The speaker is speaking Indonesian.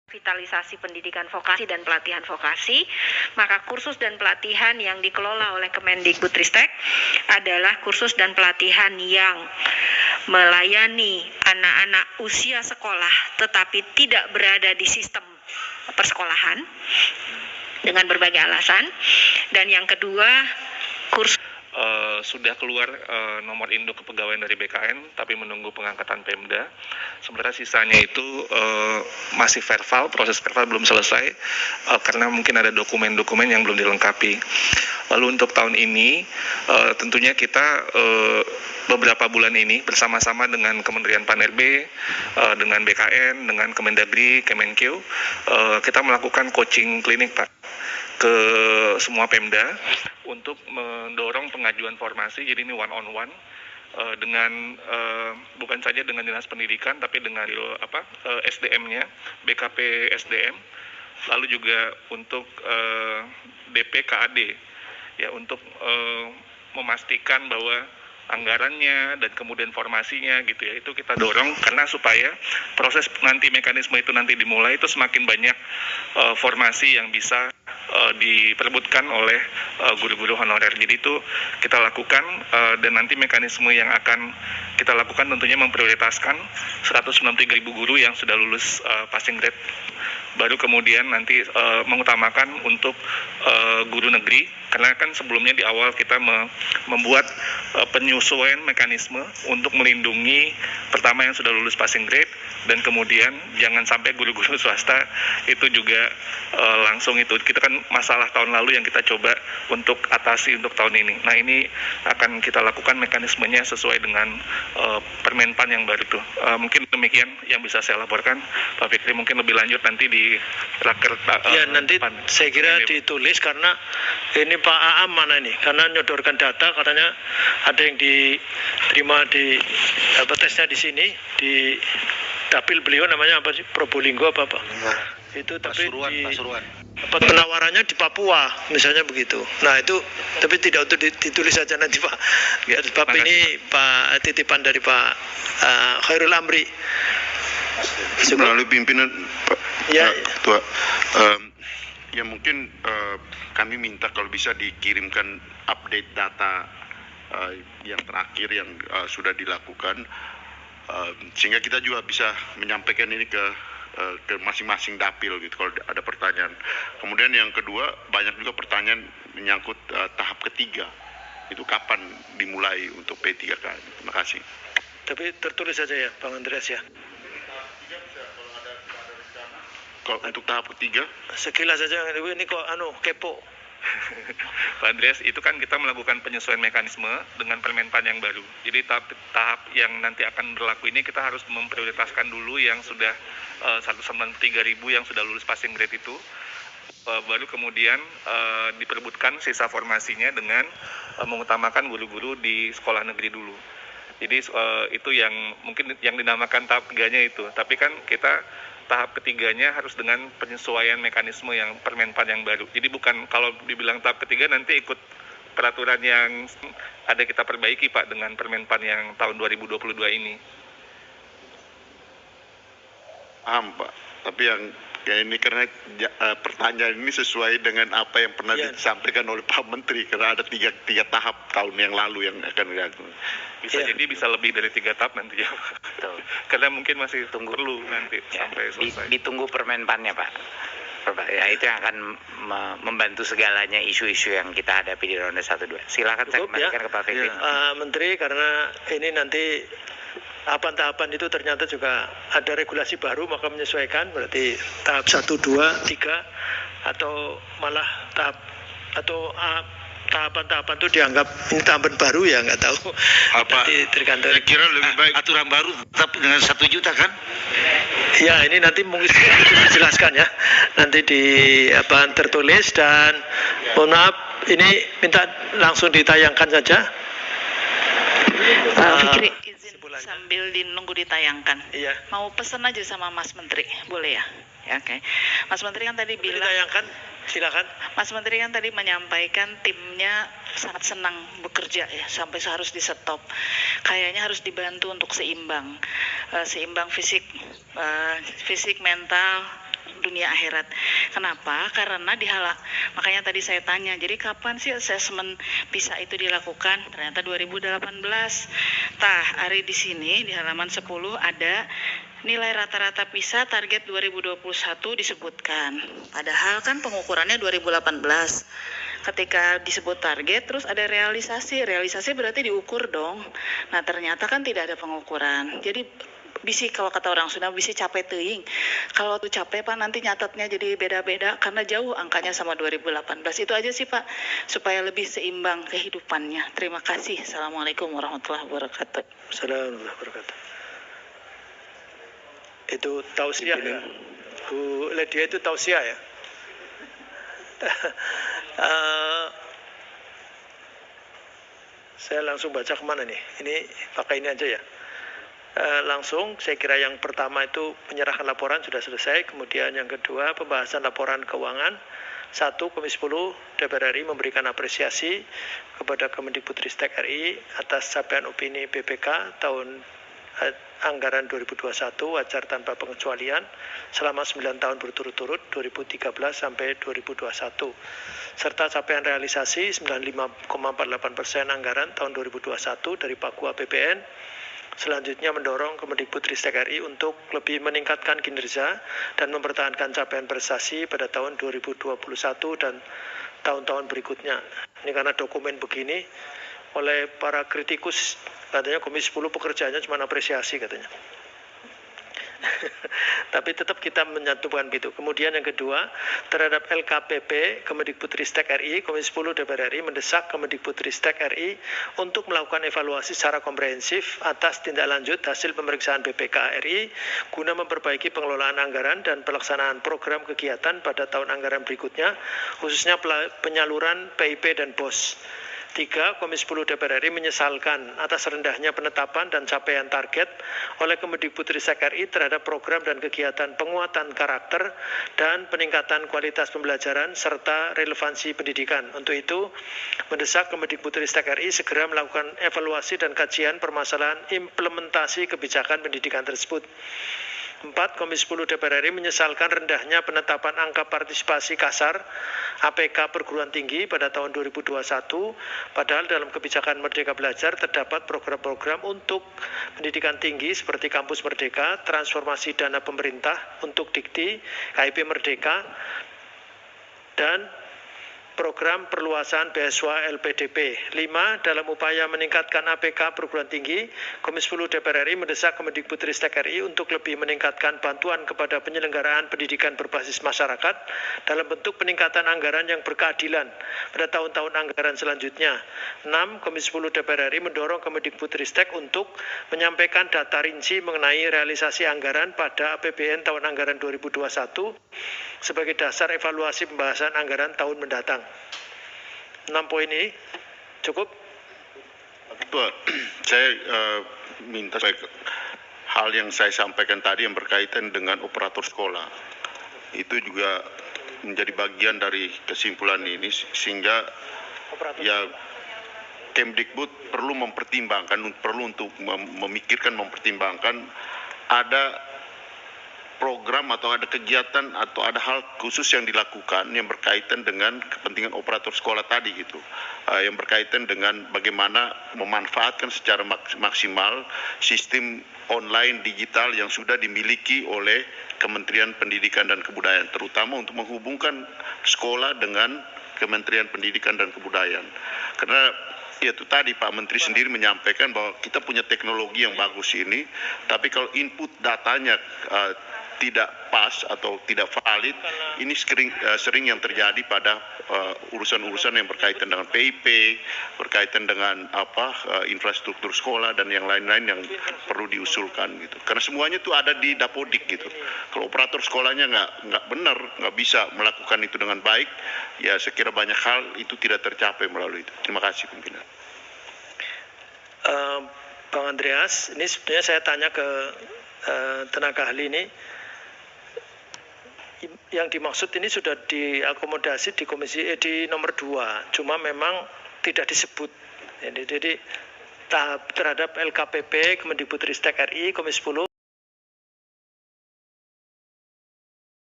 Revitalisasi pendidikan vokasi dan pelatihan vokasi, maka kursus dan pelatihan yang dikelola oleh Kemendikbudristek adalah kursus dan pelatihan yang melayani anak-anak usia sekolah tetapi tidak berada di sistem persekolahan dengan berbagai alasan. Dan yang kedua, kursus sudah keluar nomor induk kepegawaian dari BKN, tapi menunggu pengangkatan Pemda. Sementara sisanya itu masih verbal, proses verbal belum selesai karena mungkin ada dokumen-dokumen yang belum dilengkapi. Lalu untuk tahun ini tentunya kita beberapa bulan ini bersama-sama dengan Kementerian Pan-RB, dengan BKN, dengan Kemendagri, Kemenkeu, kita melakukan coaching klinik, Pak, ke semua Pemda untuk mendorong pengajuan formasi. Jadi ini one on one dengan bukan saja dengan Dinas Pendidikan tapi dengan SDM-nya, BKP SDM, lalu juga untuk DPKAD ya, untuk memastikan bahwa anggarannya dan kemudian formasinya gitu ya, itu kita dorong karena supaya proses nanti mekanisme itu nanti dimulai itu semakin banyak formasi yang bisa diperebutkan oleh guru-guru honorer. Jadi itu kita lakukan dan nanti mekanisme yang akan kita lakukan tentunya memprioritaskan 193.000 guru yang sudah lulus passing grade, baru kemudian nanti mengutamakan untuk guru negeri, karena kan sebelumnya di awal kita membuat penyesuaian mekanisme untuk melindungi pertama yang sudah lulus passing grade, dan kemudian jangan sampai guru-guru swasta itu juga langsung itu. Kita kan masalah tahun lalu yang kita coba untuk atasi untuk tahun ini. Nah, ini akan kita lakukan mekanismenya sesuai dengan Permenpan yang baru tuh. Mungkin demikian yang bisa saya laporkan, Pak Fikri. Mungkin lebih lanjut nanti di raker. Ya, nanti saya kira ditulis karena ini Pak Aam mana ini? Karena nyodorkan data katanya ada yang diterima di tesnya di sini di dapil beliau, namanya apa sih, Probolinggo apa itu, tapi Pasuruan. Penawarannya di Papua misalnya begitu. Nah itu tapi tidak untuk ditulis saja nanti Pak. Ya, sebab ini Pak titipan dari Pak Khairul Amri melalui pimpinan Pak ya. Ketua. Ya mungkin kami minta kalau bisa dikirimkan update data yang terakhir yang sudah dilakukan, sehingga kita juga bisa menyampaikan ini ke masing-masing dapil gitu kalau ada pertanyaan. Kemudian yang kedua, banyak juga pertanyaan menyangkut tahap ketiga. Itu kapan dimulai untuk P3K? Terima kasih. Tapi tertulis saja ya, Bang Andreas ya. Kalau untuk tahap ketiga? Sekilas saja, ini kok kepo. Pak Andreas, itu kan kita melakukan penyesuaian mekanisme dengan Permenpan yang baru. Jadi tahap yang nanti akan berlaku ini kita harus memprioritaskan dulu yang sudah 193.000 yang sudah lulus passing grade itu, baru kemudian diperebutkan sisa formasinya dengan mengutamakan guru-guru di sekolah negeri dulu. Jadi itu yang mungkin yang dinamakan tahap 3-nya itu. Tapi kan kita tahap ketiganya harus dengan penyesuaian mekanisme yang Permenpan yang baru. Jadi bukan kalau dibilang tahap ketiga nanti ikut peraturan yang ada kita perbaiki, Pak, dengan Permenpan yang tahun 2022 ini. Paham, Pak. Tapi yang ini karena pertanyaan ini sesuai dengan apa yang pernah disampaikan oleh Pak Menteri, karena ada tiga tahap tahun yang lalu yang akan dilakukan. Bisa jadi bisa lebih dari 3 tahap nanti ya, Pak. Karena mungkin masih perlu nanti sampai selesai. Ditunggu Permenpannya, Pak. Ya, itu yang akan membantu segalanya isu-isu yang kita hadapi di ronde 1-2. Silakan saya kembalikan ke Pak Fikri. Menteri, karena ini nanti tahapan-tahapan itu ternyata juga ada regulasi baru, maka menyesuaikan berarti tahap 1, 2, 3 atau malah tahapan-tahapan itu dianggap ini tahapan baru ya, nggak tahu. Nanti tergantung. Saya kira lebih baik aturan baru tetap dengan 1 juta kan? Ya, ini nanti mungkin dijelaskan ya, nanti tertulis, dan mohon maaf ini minta langsung ditayangkan saja. Fikri, izin sambil nunggu ditayangkan. Iya. Mau pesan aja sama Mas Menteri, boleh ya? Ya, oke. Mas Menteri kan tadi bilang. Ditayangkan, silakan. Mas Menteri kan tadi menyampaikan timnya sangat senang bekerja ya, sampai harus di stop. Kayaknya harus dibantu untuk seimbang fisik, mental, dunia akhirat. Kenapa? Karena makanya tadi saya tanya, jadi kapan sih asesmen PISA itu dilakukan? Ternyata 2018. Ari di sini di halaman 10 ada nilai rata-rata PISA target 2021 disebutkan. Padahal kan pengukurannya 2018. Ketika disebut target, terus ada realisasi. Realisasi berarti diukur dong. Nah, ternyata kan tidak ada pengukuran. Jadi bisi, kalau kata orang Sunda, bisi capek teuing. Kalau tuh capek Pak, nanti nyatetnya jadi beda-beda karena jauh angkanya sama 2018. Itu aja sih Pak, supaya lebih seimbang kehidupannya. Terima kasih. Assalamualaikum warahmatullahi wabarakatuh. Assalamualaikum warahmatullahi wabarakatuh. Itu tausiah ya, Bu Ledia, itu tausiah ya. Saya langsung baca kemana nih? Ini pakai ini aja ya. Langsung saya kira yang pertama itu penyerahan laporan sudah selesai. Kemudian yang kedua pembahasan laporan keuangan. 1. Komisi 10 DPR RI memberikan apresiasi kepada Kemendikbudristek RI atas capaian opini BPK tahun anggaran 2021 wajar tanpa pengecualian selama 9 tahun berturut-turut 2013 sampai 2021 serta capaian realisasi 95,48% anggaran tahun 2021 dari Paku APBN. Selanjutnya mendorong Kemendikbudristek RI untuk lebih meningkatkan kinerja dan mempertahankan capaian prestasi pada tahun 2021 dan tahun-tahun berikutnya. Ini karena dokumen begini oleh para kritikus, katanya Komisi 10 pekerjaannya cuma apresiasi katanya. Tapi tetap kita menyatukan itu. Kemudian yang kedua, terhadap LKPP Kemendikbudristek RI, Komisi 10 DPR RI mendesak Kemendikbudristek RI untuk melakukan evaluasi secara komprehensif atas tindak lanjut hasil pemeriksaan BPK RI guna memperbaiki pengelolaan anggaran dan pelaksanaan program kegiatan pada tahun anggaran berikutnya, khususnya penyaluran PIP dan BOS. 3. Komisi 10 DPR RI menyesalkan atas rendahnya penetapan dan capaian target oleh Kemendikbudristek RI terhadap program dan kegiatan penguatan karakter dan peningkatan kualitas pembelajaran serta relevansi pendidikan. Untuk itu, mendesak Kemendikbudristek RI segera melakukan evaluasi dan kajian permasalahan implementasi kebijakan pendidikan tersebut. 4. Komisi 10 DPR RI menyesalkan rendahnya penetapan angka partisipasi kasar APK perguruan tinggi pada tahun 2021, padahal dalam kebijakan Merdeka Belajar terdapat program-program untuk pendidikan tinggi seperti Kampus Merdeka, transformasi dana pemerintah untuk Dikti, KIP Merdeka, dan program perluasan beasiswa LPDP. 5. Dalam upaya meningkatkan APK perguruan tinggi, Komisi 10 DPR RI mendesak Kemendikbudristek RI untuk lebih meningkatkan bantuan kepada penyelenggaraan pendidikan berbasis masyarakat dalam bentuk peningkatan anggaran yang berkeadilan pada tahun-tahun anggaran selanjutnya. 6. Komisi 10 DPR RI mendorong Kemendikbudristek untuk menyampaikan data rinci mengenai realisasi anggaran pada APBN tahun anggaran 2021 sebagai dasar evaluasi pembahasan anggaran tahun mendatang. 6 poin ini cukup? Ketua, saya minta hal yang saya sampaikan tadi yang berkaitan dengan operator sekolah itu juga menjadi bagian dari kesimpulan ini, sehingga ya Kemdikbud perlu mempertimbangkan, perlu untuk mempertimbangkan ada program atau ada kegiatan atau ada hal khusus yang dilakukan yang berkaitan dengan kepentingan operator sekolah tadi gitu, yang berkaitan dengan bagaimana memanfaatkan secara maksimal sistem online digital yang sudah dimiliki oleh Kementerian Pendidikan dan Kebudayaan, terutama untuk menghubungkan sekolah dengan Kementerian Pendidikan dan Kebudayaan. Karena itu tadi Pak Menteri sendiri menyampaikan bahwa kita punya teknologi yang bagus ini, tapi kalau input datanya tidak pas atau tidak valid, ini sering yang terjadi pada urusan-urusan yang berkaitan dengan PIP, berkaitan dengan infrastruktur sekolah dan yang lain-lain yang perlu diusulkan gitu. Karena semuanya itu ada di Dapodik gitu. Kalau operator sekolahnya nggak benar, nggak bisa melakukan itu dengan baik, ya saya kira banyak hal itu tidak tercapai melalui itu. Terima kasih pimpinan. Bang Andreas, ini sebenarnya saya tanya ke tenaga ahli ini. Yang dimaksud ini sudah diakomodasi di di nomor 2, cuma memang tidak disebut. Jadi terhadap LKPP Kemendikbudristek RI Komisi 10